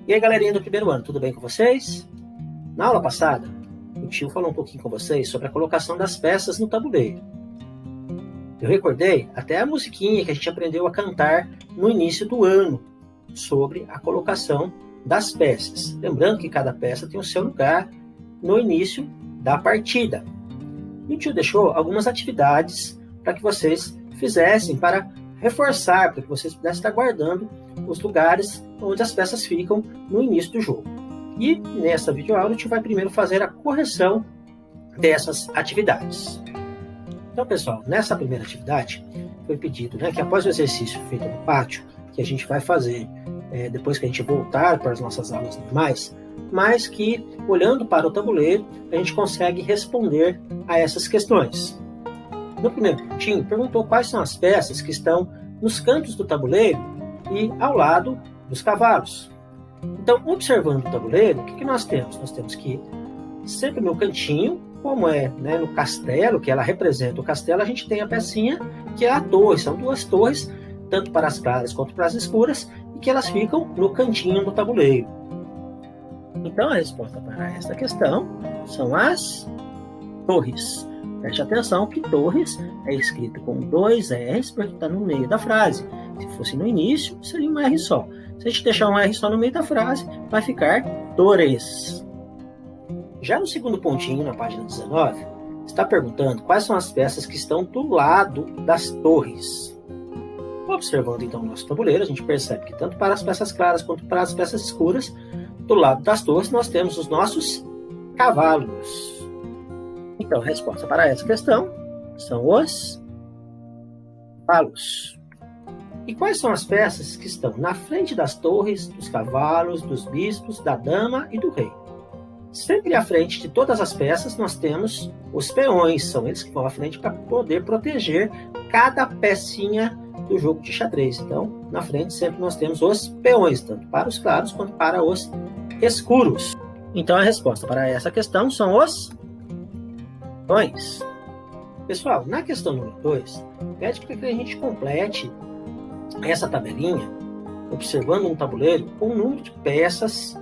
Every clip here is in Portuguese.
E aí, galerinha do primeiro ano, tudo bem com vocês? Na aula passada, o tio falou um pouquinho com vocês sobre a colocação das peças no tabuleiro. Eu recordei até a musiquinha que a gente aprendeu a cantar no início do ano, sobre a colocação das peças. Lembrando que cada peça tem o seu lugar no início da partida. E o tio deixou algumas atividades para que vocês fizessem, para reforçar, para que vocês pudessem estar guardando os lugares onde as peças ficam no início do jogo. E nessa videoaula, a gente vai primeiro fazer a correção dessas atividades. Então, pessoal, nessa primeira atividade, foi pedido que após o exercício feito no pátio, que a gente vai fazer depois que a gente voltar para as nossas aulas normais, mas que, olhando para o tabuleiro, a gente consegue responder a essas questões. No primeiro pontinho, perguntou quais são as peças que estão nos cantos do tabuleiro e ao lado dos cavalos. Então, observando o tabuleiro, o que nós temos? Nós temos que, sempre no cantinho, como é no castelo, que ela representa o castelo, a gente tem a pecinha que é a torre. São duas torres, tanto para as claras quanto para as escuras, e que elas ficam no cantinho do tabuleiro. Então, a resposta para esta questão são as torres. Preste atenção que torres é escrito com 2 R's, porque está no meio da frase. Se fosse no início, seria um R só. Se a gente deixar um R só no meio da frase, vai ficar torres. Já no segundo pontinho, na página 19, está perguntando quais são as peças que estão do lado das torres. Observando então o nosso tabuleiro, a gente percebe que tanto para as peças claras quanto para as peças escuras, do lado das torres nós temos os nossos cavalos. Então, a resposta para essa questão são os cavalos. E quais são as peças que estão na frente das torres, dos cavalos, dos bispos, da dama e do rei? Sempre à frente de todas as peças nós temos os peões. São eles que vão à frente para poder proteger cada pecinha do jogo de xadrez. Então, na frente sempre nós temos os peões, tanto para os claros quanto para os escuros. Então, a resposta para essa questão são os peões. Pessoal, na questão número 2, pede para que a gente complete essa tabelinha, observando um tabuleiro com o número de peças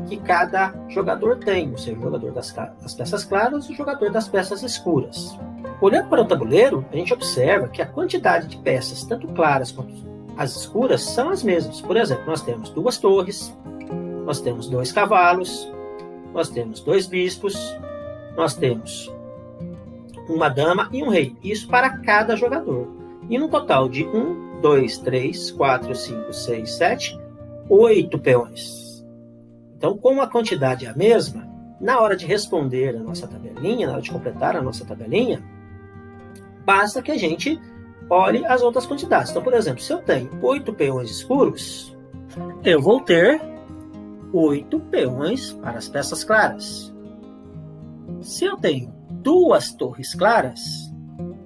que cada jogador tem, ou seja, o jogador das peças claras e o jogador das peças escuras. Olhando para o tabuleiro, a gente observa que a quantidade de peças, tanto claras quanto as escuras, são as mesmas. Por exemplo, nós temos 2 torres, nós temos 2 cavalos, nós temos 2 bispos, nós temos uma dama e um rei. Isso para cada jogador. E no total de 1, 2, 3, 4, 5, 6, 7, 8 peões. Então, como a quantidade é a mesma, na hora de responder a nossa tabelinha, na hora de completar a nossa tabelinha, basta que a gente olhe as outras quantidades. Então, por exemplo, se eu tenho 8 peões escuros, eu vou ter 8 peões para as peças claras. Se eu tenho 2 torres claras,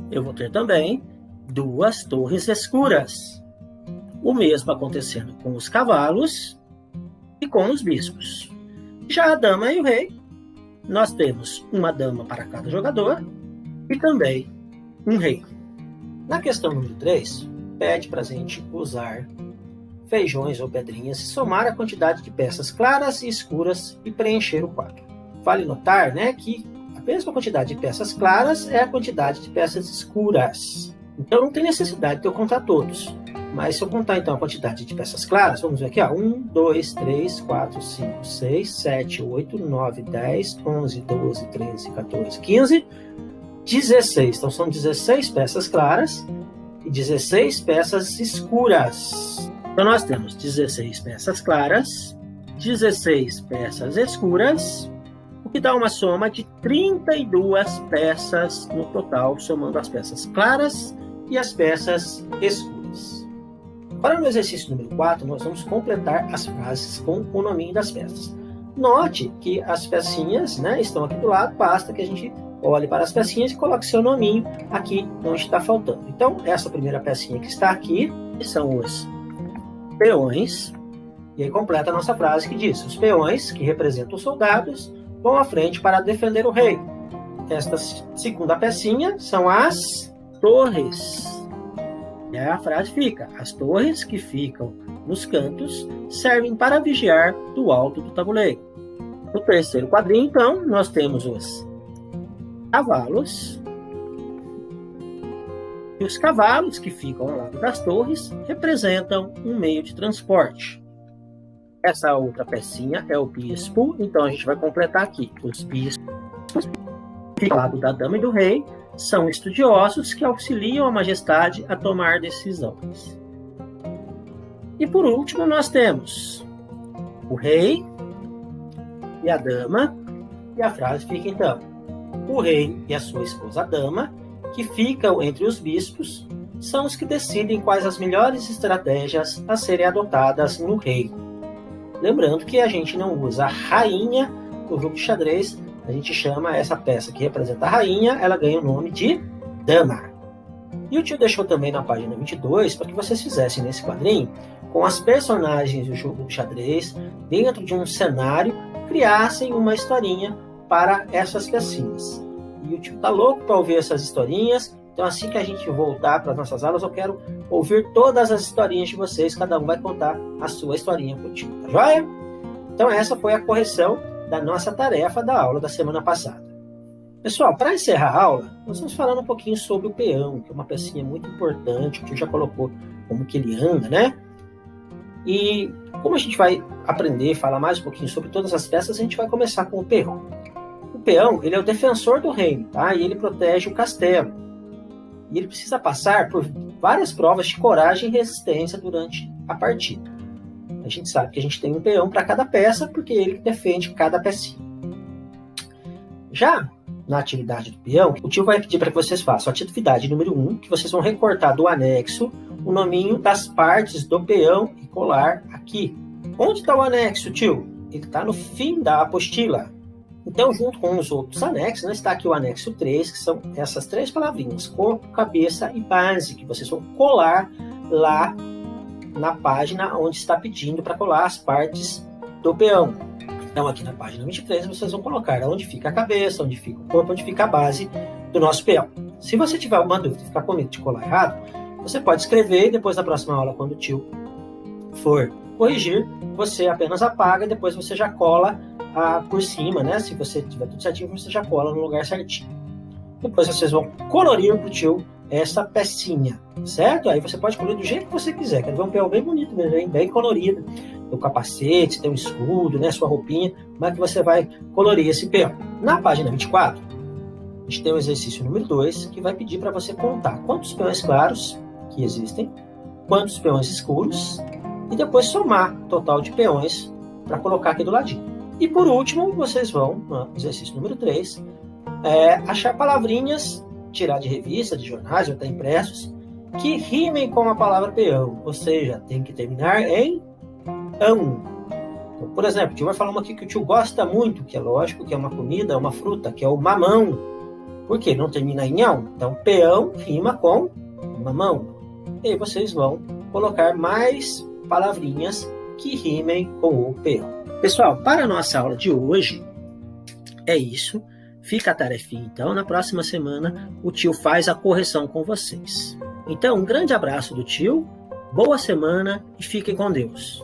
eu vou ter também 2 torres escuras. O mesmo acontecendo com os cavalos e com os bispos. Já a dama e o rei, nós temos uma dama para cada jogador e também um rei. Na questão número 3, pede para a gente usar feijões ou pedrinhas e somar a quantidade de peças claras e escuras e preencher o quadro. Vale notar que a mesma quantidade de peças claras é a quantidade de peças escuras. Então não tem necessidade de eu contar todos. Mas se eu contar então a quantidade de peças claras, vamos ver aqui, 1, 2, 3, 4, 5, 6, 7, 8, 9, 10, 11, 12, 13, 14, 15, 16. Então são 16 peças claras e 16 peças escuras. Então nós temos 16 peças claras, 16 peças escuras, o que dá uma soma de 32 peças no total, somando as peças claras e as peças escuras. Para o exercício número 4, nós vamos completar as frases com o nominho das peças. Note que as pecinhas estão aqui do lado, basta que a gente olhe para as pecinhas e coloque seu nominho aqui onde está faltando. Então, essa primeira pecinha que está aqui são os peões, e aí completa a nossa frase que diz: os peões, que representam os soldados, vão à frente para defender o rei. Esta segunda pecinha são as torres. E aí a frase fica: as torres que ficam nos cantos servem para vigiar do alto do tabuleiro. No terceiro quadrinho, então, nós temos os cavalos. E os cavalos que ficam ao lado das torres representam um meio de transporte. Essa outra pecinha é o bispo, então a gente vai completar aqui. Os bispos que ficam ao lado da dama e do rei são estudiosos que auxiliam a majestade a tomar decisões. E por último, nós temos o rei e a dama, e a frase fica então: o rei e a sua esposa a dama, que ficam entre os bispos, são os que decidem quais as melhores estratégias a serem adotadas no reino. Lembrando que a gente não usa a rainha no jogo de xadrez, a gente chama essa peça que representa a rainha, ela ganha o nome de dama. E o tio deixou também na página 22 para que vocês fizessem nesse quadrinho, com as personagens do jogo de xadrez, dentro de um cenário, criassem uma historinha para essas pecinhas. E o tio tá louco para ouvir essas historinhas, então assim que a gente voltar para as nossas aulas, eu quero ouvir todas as historinhas de vocês, cada um vai contar a sua historinha pro tio, tá joia? Então essa foi a correção da nossa tarefa da aula da semana passada. Pessoal, para encerrar a aula, nós vamos falar um pouquinho sobre o peão, que é uma pecinha muito importante, o tio já colocou como que ele anda, né? E como a gente vai aprender, falar mais um pouquinho sobre todas as peças, a gente vai começar com o peão. O peão, ele é o defensor do reino, tá? E ele protege o castelo. E ele precisa passar por várias provas de coragem e resistência durante a partida. A gente sabe que a gente tem um peão para cada peça, porque ele defende cada pecinha. Já na atividade do peão, o tio vai pedir para que vocês façam a atividade número 1, que vocês vão recortar do anexo o nominho das partes do peão e colar aqui. Onde está o anexo, tio? Ele está no fim da apostila. Então, junto com os outros anexos, está aqui o anexo 3, que são essas 3 palavrinhas, corpo, cabeça e base, que vocês vão colar lá na página onde está pedindo para colar as partes do peão. Então, aqui na página 23, vocês vão colocar onde fica a cabeça, onde fica o corpo, onde fica a base do nosso peão. Se você tiver alguma dúvida e ficar com medo de colar errado, você pode escrever e depois da próxima aula, quando o tio for corrigir, você apenas apaga e depois você já cola por cima, né? Se você tiver tudo certinho, você já cola no lugar certinho. Depois vocês vão colorir pro tio essa pecinha, certo? Aí você pode colorir do jeito que você quiser. Quer ver um peão bem bonito mesmo, bem colorido. Tem o capacete, tem o escudo, né? Sua roupinha, mas que você vai colorir esse peão. Na página 24, a gente tem o exercício número 2, que vai pedir para você contar quantos peões claros que existem, quantos peões escuros, e depois somar o total de peões para colocar aqui do ladinho. E por último, vocês vão, no exercício número 3, achar palavrinhas, tirar de revista, de jornais ou até impressos, que rimem com a palavra peão, ou seja, tem que terminar em ão. Então, por exemplo, o tio vai falar uma aqui que o tio gosta muito, que é lógico que é uma comida, uma fruta, que é o mamão. Por quê? Não termina em ão. Então, peão rima com mamão. E aí vocês vão colocar mais palavrinhas que rimem com o peão. Pessoal, para a nossa aula de hoje, é isso. Fica a tarefinha, então. Na próxima semana, o tio faz a correção com vocês. Então, um grande abraço do tio, boa semana e fiquem com Deus.